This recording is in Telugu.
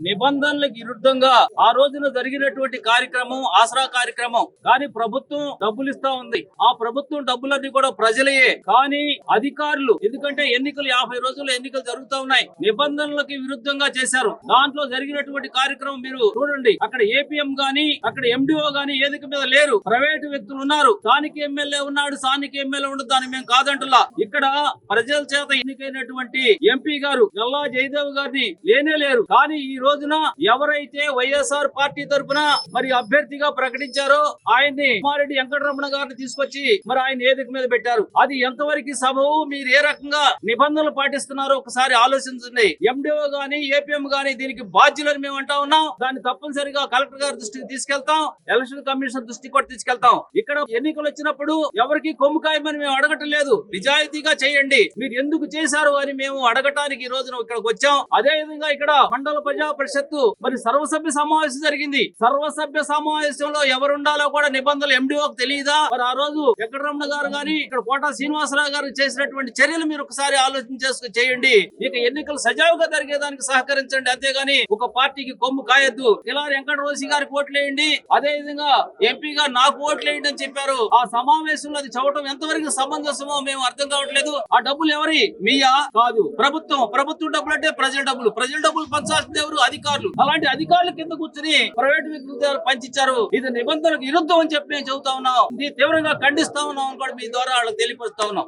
నిబంధనలకు విరుద్ధంగా ఆ రోజున జరిగినటువంటి కార్యక్రమం ఆసరా కార్యక్రమం. కానీ ప్రభుత్వం డబ్బులు ఇస్తా ఉంది. ఆ ప్రభుత్వం డబ్బులన్నీ కూడా ప్రజలయే. కానీ అధికారులు, ఎందుకంటే ఎన్నికలు 50 రోజుల్లో ఎన్నికలు జరుగుతూ ఉన్నాయి, నిబంధనలకు విరుద్ధంగా చేశారు. దాంట్లో జరిగినటువంటి కార్యక్రమం మీరు చూడండి. అక్కడ ఏపీఎం గాని అక్కడ ఎండిఓ గాని ఏదిక మీద లేరు, ప్రైవేటు వ్యక్తులు ఉన్నారు. స్థానిక ఎమ్మెల్యే ఉన్నాడు, స్థానిక ఎమ్మెల్యే ఉండదు, దాన్ని మేము కాదంటులా. ఇక్కడ ప్రజల చేత ఎన్నికైనటువంటి ఎంపీ గారు గల్లా జయదేవ్ గారిని లేనే లేరు. కానీ ఈ రోజున ఎవరైతే వైఎస్ఆర్ పార్టీ తరఫున మరి అభ్యర్థిగా ప్రకటించారో ఆయన్ని కుమారెడ్డి వెంకటరమణ గారిని తీసుకొచ్చి మరి ఆయన ఏదిక మీద పెట్టారు. అది ఎంతవరకు సబబు, మీరు ఏ రకంగా నిబంధనలు పాటిస్తున్నారో ఒకసారి ఆలోచించండి. ఎండిఓ గాని ఏపీఎం గాని దీనికి బాధ్యులని మేము అంటా ఉన్నాం. దాన్ని తప్పనిసరిగా కలెక్టర్ గారి దృష్టికి తీసుకెళ్తాం, ఎలక్షన్ కమిషన్ దృష్టికి కూడా తీసుకెళ్తాం. ఇక్కడ ఎన్నికలు వచ్చినప్పుడు ఎవరికి కొమ్ము కాయమని మేము అడగటం లేదు, నిజాయితీగా చేయండి. మీరు ఎందుకు చేశారు అని మేము అడగటానికి ఈ రోజున ఇక్కడికి వచ్చాం. అదే విధంగా ఇక్కడ మండల ప్రజా పరిషత్తు మరి సర్వసభ్య సమావేశం జరిగింది. సర్వసభ్య సమావేశంలో ఎవరుండాలో కూడా నిబంధనలు ఎండిఓకి తెలియదా? మరి ఆ రోజు వెంకటరమణ గారు గాని ఇక్కడ కోటా శ్రీనివాసరావు గారు చేసినటువంటి చర్యలు మీరు ఒకసారి ఆలోచన చేసుకుని చేయండి. ఇక ఎన్నికలు సజావుగా జరిగేదానికి సహకరించండి, అంతేగాని ఒక పార్టీకి కొమ్ము కాయొద్దు. ఇలా వెంకటరోసి గారికి ఓట్లేయండి, అదే విధంగా ఎంపీ గారు నాకు ఓట్లేయండి అని చెప్పారు. ఆ సమావేశంలో అది చదవటం ఎంతవరకు సమంజసమో మేము అర్థం కావట్లేదు. ఆ డబ్బులు ఎవరి మీయా? కాదు, ప్రభుత్వం డబ్బులు అంటే ప్రజల డబ్బులు పంచాల్సింది ఎవరు? అధికారులు. అలాంటి అధికారుల కింద కూర్చుని ప్రైవేట్ వ్యక్తులు పంచిచ్చారు. ఇది నిబంధనలకు విరుద్ధం అని చెప్పి మేము చెబుతా ఉన్నాం. ఇది తీవ్రంగా ఖండిస్తా ఉన్నాం అని కూడా మీ ద్వారా వాళ్ళకి తెలియపరుస్తా ఉన్నాం.